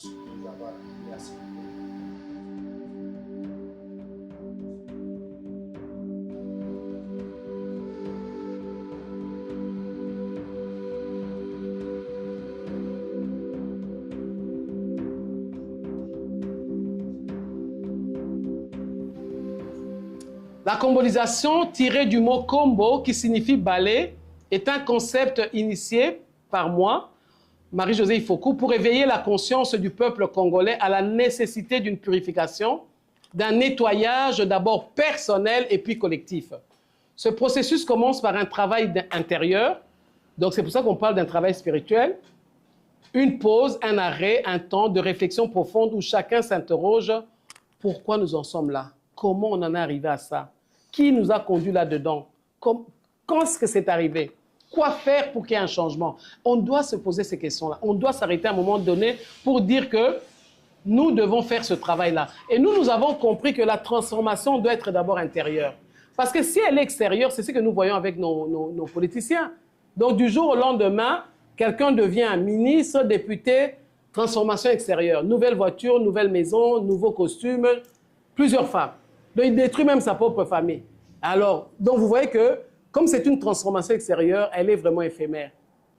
possibilité d'avoir accès à ces pays. La combolisation, tirée du mot combo, qui signifie balai, est un concept initié par moi, Marie-Josée Ifoku, pour éveiller la conscience du peuple congolais à la nécessité d'une purification, d'un nettoyage d'abord personnel et puis collectif. Ce processus commence par un travail intérieur, donc c'est pour ça qu'on parle d'un travail spirituel, une pause, un arrêt, un temps de réflexion profonde où chacun s'interroge pourquoi nous en sommes là, comment on en est arrivé à ça, qui nous a conduits là-dedans, quand est-ce que c'est arrivé, quoi faire pour qu'il y ait un changement. On doit se poser ces questions-là, on doit s'arrêter à un moment donné pour dire que nous devons faire ce travail-là. Et nous avons compris que la transformation doit être d'abord intérieure. Parce que si elle est extérieure, c'est ce que nous voyons avec nos politiciens. Donc du jour au lendemain, quelqu'un devient un ministre, député, transformation extérieure. Nouvelle voiture, nouvelle maison, nouveaux costumes, plusieurs femmes. Donc il détruit même sa propre famille. Alors, donc vous voyez que, comme c'est une transformation extérieure, elle est vraiment éphémère.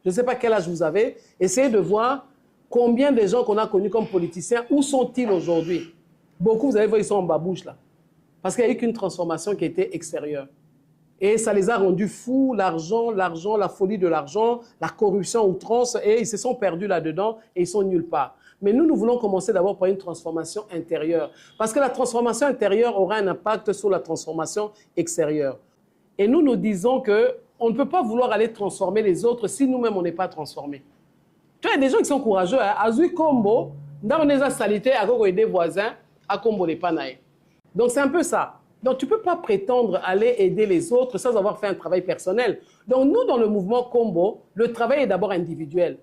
Je ne sais pas quel âge vous avez, essayez de voir combien de gens qu'on a connus comme politiciens, où sont-ils aujourd'hui? Beaucoup, vous allez voir, ils sont en babouche là. Parce qu'il n'y a eu qu'une transformation qui était extérieure. Et ça les a rendus fous, l'argent, la folie de l'argent, la corruption outrance, et ils se sont perdus là-dedans et ils sont nulle part. Mais nous voulons commencer d'abord par une transformation intérieure. Parce que la transformation intérieure aura un impact sur la transformation extérieure. Et nous disons qu'on ne peut pas vouloir aller transformer les autres si nous-mêmes on n'est pas transformés. Tu vois, il y a des gens qui sont courageux. Azui Kombo, dans les saletés, à gogo des voisins, à Kombo les panaïs. Donc c'est un peu ça. Donc tu ne peux pas prétendre aller aider les autres sans avoir fait un travail personnel. Donc nous, dans le mouvement Kombo, le travail est d'abord individuel.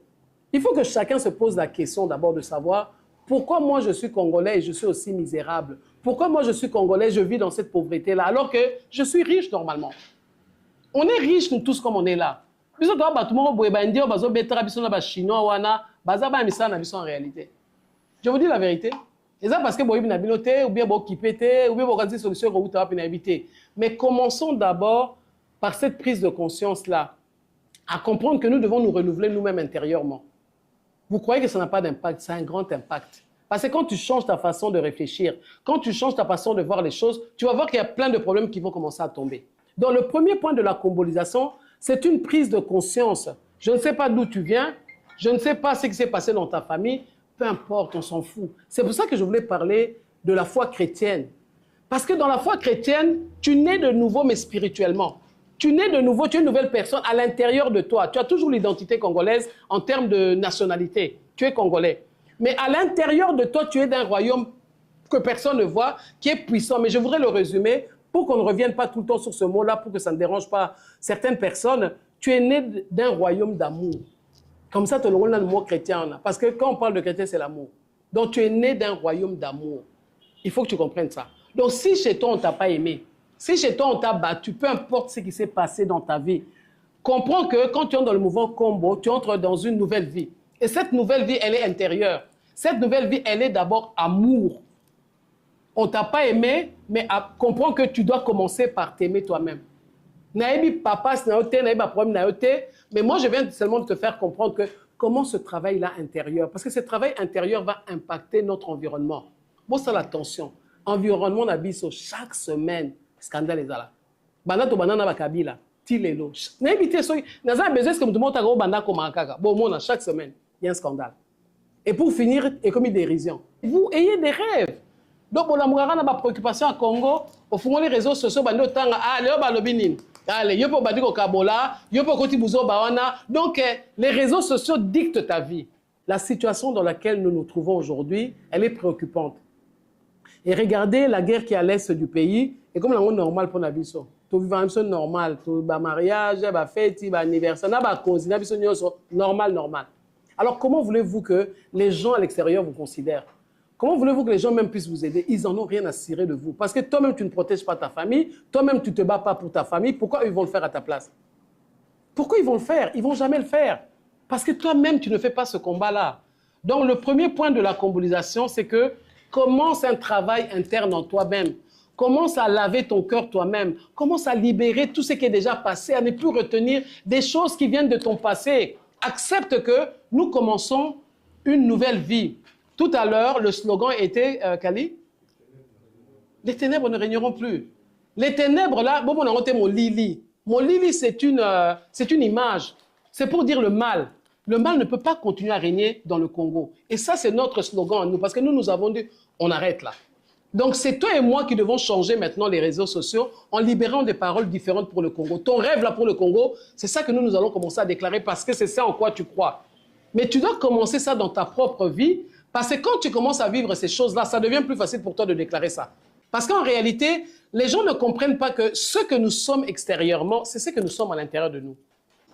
Il faut que chacun se pose la question d'abord de savoir pourquoi moi je suis congolais et je suis aussi misérable. Pourquoi moi je suis congolais, je vis dans cette pauvreté-là alors que je suis riche normalement. On est riches nous tous comme on est là. En réalité. Je vous dis la vérité. Et ça parce que vous avez une habileté, ou bien vous avez ou bien vous avez des solutions que vous avez habité. Mais commençons d'abord par cette prise de conscience-là, à comprendre que nous devons nous renouveler nous-mêmes intérieurement. Vous croyez que ça n'a pas d'impact? Ça a un grand impact. Parce que quand tu changes ta façon de réfléchir, quand tu changes ta façon de voir les choses, tu vas voir qu'il y a plein de problèmes qui vont commencer à tomber. Donc le premier point de la combolisation, c'est une prise de conscience. Je ne sais pas d'où tu viens, je ne sais pas ce qui s'est passé dans ta famille, peu importe, on s'en fout. C'est pour ça que je voulais parler de la foi chrétienne. Parce que dans la foi chrétienne, tu nais de nouveau, mais spirituellement. Tu nais de nouveau, tu es une nouvelle personne à l'intérieur de toi. Tu as toujours l'identité congolaise en termes de nationalité. Tu es congolais. Mais à l'intérieur de toi, tu es d'un royaume que personne ne voit, qui est puissant. Mais je voudrais le résumer pour qu'on ne revienne pas tout le temps sur ce mot-là, pour que ça ne dérange pas certaines personnes. Tu es né d'un royaume d'amour. Comme ça, tu as le mot chrétien. Parce que quand on parle de chrétien, c'est l'amour. Donc, tu es né d'un royaume d'amour. Il faut que tu comprennes ça. Donc, si chez toi, on ne t'a pas aimé, si chez toi, on t'a battu, peu importe ce qui s'est passé dans ta vie, comprends que quand tu entres dans le mouvement Kombo, tu entres dans une nouvelle vie. Et cette nouvelle vie, elle est intérieure. Cette nouvelle vie, elle est d'abord amour. On ne t'a pas aimé, mais comprends que tu dois commencer par t'aimer toi-même. Naïbi papa, mais moi, je viens seulement de te faire comprendre que comment ce travail-là intérieur, parce que ce travail intérieur va impacter notre environnement. Bon, c'est l'attention. Environnement d'abisso, chaque semaine, scandale est là. Banato banana bakabila, tilelo. Naïbi so, naza besoin que tout le monde a banda comme kaka. Bon, moi, chaque semaine, il y a un scandale. Et pour finir, et comme une dérision. Vous ayez des rêves. Donc, on a une préoccupation à Congo, au fond, les réseaux sociaux, donc, les réseaux sociaux dictent ta vie. La situation dans laquelle nous nous trouvons aujourd'hui, elle est préoccupante. Et regardez la guerre qui est à l'est du pays, et comme la monde normal pour Nabiso. Tout vivant normal, tout mariage, fête, anniversaire, normal. Alors, comment voulez-vous que les gens à l'extérieur vous considèrent? Comment voulez-vous que les gens même puissent vous aider? Ils n'en ont rien à cirer de vous. Parce que toi-même, tu ne protèges pas ta famille. Toi-même, tu ne te bats pas pour ta famille. Pourquoi ils vont le faire à ta place? Pourquoi ils vont le faire? Ils ne vont jamais le faire. Parce que toi-même, tu ne fais pas ce combat-là. Donc, le premier point de la combolisation, c'est que commence un travail interne en toi-même. Commence à laver ton cœur toi-même. Commence à libérer tout ce qui est déjà passé, à ne plus retenir des choses qui viennent de ton passé. Accepte que nous commençons une nouvelle vie. Tout à l'heure, le slogan était, Kali, les ténèbres ne régneront plus. Les ténèbres, là, bon, on a monté mon lili. Mon lili, c'est une image. C'est pour dire le mal. Le mal ne peut pas continuer à régner dans le Congo. Et ça, c'est notre slogan à nous, parce que nous avons dit, on arrête là. Donc, c'est toi et moi qui devons changer maintenant les réseaux sociaux en libérant des paroles différentes pour le Congo. Ton rêve là pour le Congo, c'est ça que nous allons commencer à déclarer parce que c'est ça en quoi tu crois. Mais tu dois commencer ça dans ta propre vie parce que quand tu commences à vivre ces choses-là, ça devient plus facile pour toi de déclarer ça. Parce qu'en réalité, les gens ne comprennent pas que ce que nous sommes extérieurement, c'est ce que nous sommes à l'intérieur de nous.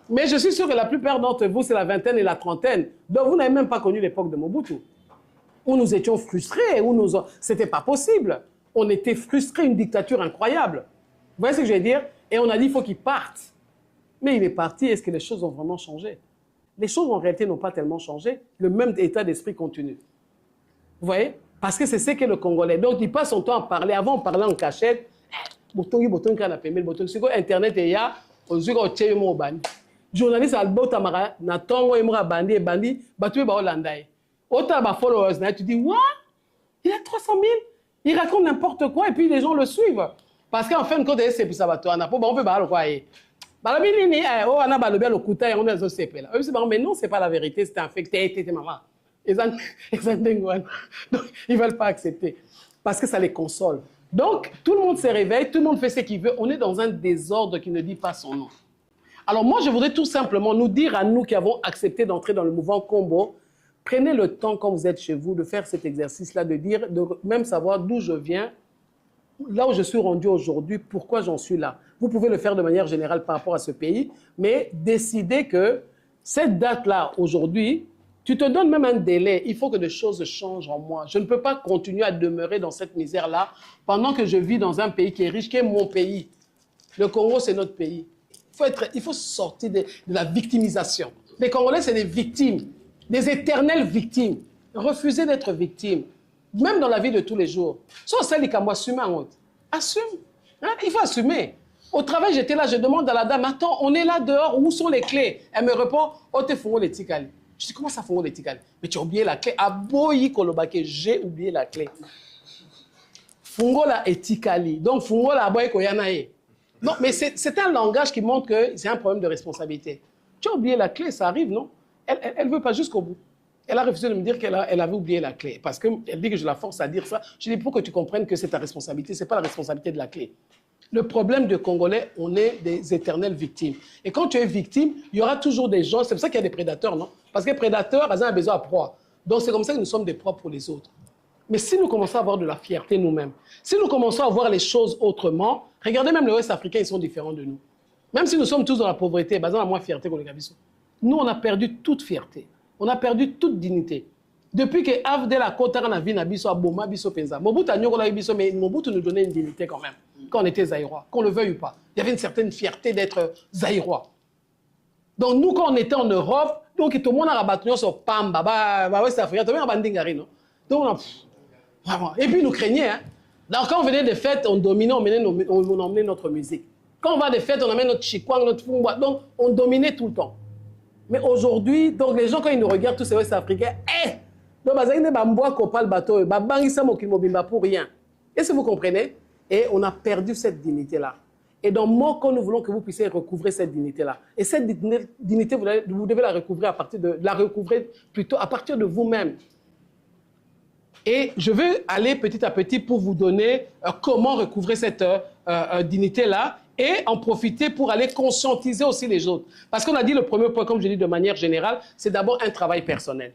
Mais je suis sûr que la plupart d'entre vous, c'est la vingtaine et la trentaine. Donc, vous n'avez même pas connu l'époque de Mobutu. Où nous étions frustrés, où c'était pas possible. On était frustrés, une dictature incroyable. Vous voyez ce que je veux dire? Et on a dit, il faut qu'il parte. Mais il est parti, est-ce que les choses ont vraiment changé? Les choses en réalité n'ont pas tellement changé. Le même état d'esprit continue. Vous voyez? Parce que c'est ce qu'est le Congolais. Donc, il passe son temps à parler. Avant, on parlait en cachette. Internet et ya, journaliste Albo Tamara, na tongo emra bandi, batue ba Hollandais. Autant de followers, tu dis, what? Il a 300 000. Il raconte n'importe quoi et puis les gens le suivent. Parce qu'en fin de compte, c'est plus ça va toi. On peut parler quoi? Mais non, c'est pas la vérité, c'est un fait. T'es maman. Donc, ils ne veulent pas accepter. Parce que ça les console. Donc, tout le monde se réveille, tout le monde fait ce qu'il veut. On est dans un désordre qui ne dit pas son nom. Alors moi, je voudrais tout simplement nous dire à nous qui avons accepté d'entrer dans le mouvement Combo, prenez le temps quand vous êtes chez vous de faire cet exercice-là, de dire, de même savoir d'où je viens, là où je suis rendu aujourd'hui, pourquoi j'en suis là. Vous pouvez le faire de manière générale par rapport à ce pays, mais décidez que cette date-là, aujourd'hui, tu te donnes même un délai. Il faut que des choses changent en moi. Je ne peux pas continuer à demeurer dans cette misère-là pendant que je vis dans un pays qui est riche, qui est mon pays. Le Congo, c'est notre pays. Il faut sortir de la victimisation. Les Congolais, c'est des victimes, des éternelles victimes. Refusez d'être victime, même dans la vie de tous les jours. Soit celle qui assume en haute. Assume. Hein? Il faut assumer. Au travail, j'étais là, je demande à la dame, attends, on est là dehors, où sont les clés? Elle me répond, oh, t'es fongo les tikali. Je dis, comment ça fongo les tikali? Mais tu as oublié la clé. Aboyi kolobake, j'ai oublié la clé. Fongo la etikali. Donc, fongo la aboyi koyanae. Non, mais c'est un langage qui montre que c'est un problème de responsabilité. Tu as oublié la clé, ça arrive, non? Elle ne veut pas jusqu'au bout. Elle a refusé de me dire qu'elle avait oublié la clé. Parce qu'elle dit que je la force à dire ça. Je dis, pour que tu comprennes que c'est ta responsabilité, ce n'est pas la responsabilité de la clé. Le problème de Congolais, on est des éternelles victimes. Et quand tu es victime, il y aura toujours des gens, c'est pour ça qu'il y a des prédateurs, non? Parce que les prédateurs, ils ont besoin de proie. Donc c'est comme ça que nous sommes des proies pour les autres. Mais si nous commençons à avoir de la fierté nous-mêmes, si nous commençons à voir les choses autrement, regardez même les Ouest-Africains, ils sont différents de nous. Même si nous sommes tous dans la pauvreté, on a moins de fierté que les Gabisso. Nous, on a perdu toute fierté. On a perdu toute dignité. Depuis que Avdel a Kotara na vie na biso a Boma biso penza. Mobutu a Nyogola biso, mais Mobutu nous donnait une dignité quand même, quand on était Zaïrois, qu'on le veuille ou pas. Il y avait une certaine fierté d'être Zaïrois. Donc nous, quand on était en Europe, donc tout le monde a rabattu sur Pamba, Ouest-Afrique, tout le monde a bandingari, non? Donc on a... Et puis, ils nous craignaient. Hein? Donc, quand on venait des fêtes, on dominait, on emmenait notre musique. Quand on va des fêtes, on amène notre chikwang, notre fumba. Donc, on dominait tout le temps. Mais aujourd'hui, donc les gens, quand ils nous regardent, tous ces Ouest-Africains, donc, pour rien. Est-ce que vous comprenez? Et on a perdu cette dignité-là. Et dans Moko, nous voulons que vous puissiez recouvrer cette dignité-là. Et cette dignité, vous devez la recouvrer plutôt à partir de vous-même. Et je vais aller petit à petit pour vous donner comment recouvrer cette dignité-là et en profiter pour aller conscientiser aussi les autres. Parce qu'on a dit le premier point, comme je dis de manière générale, c'est d'abord un travail personnel.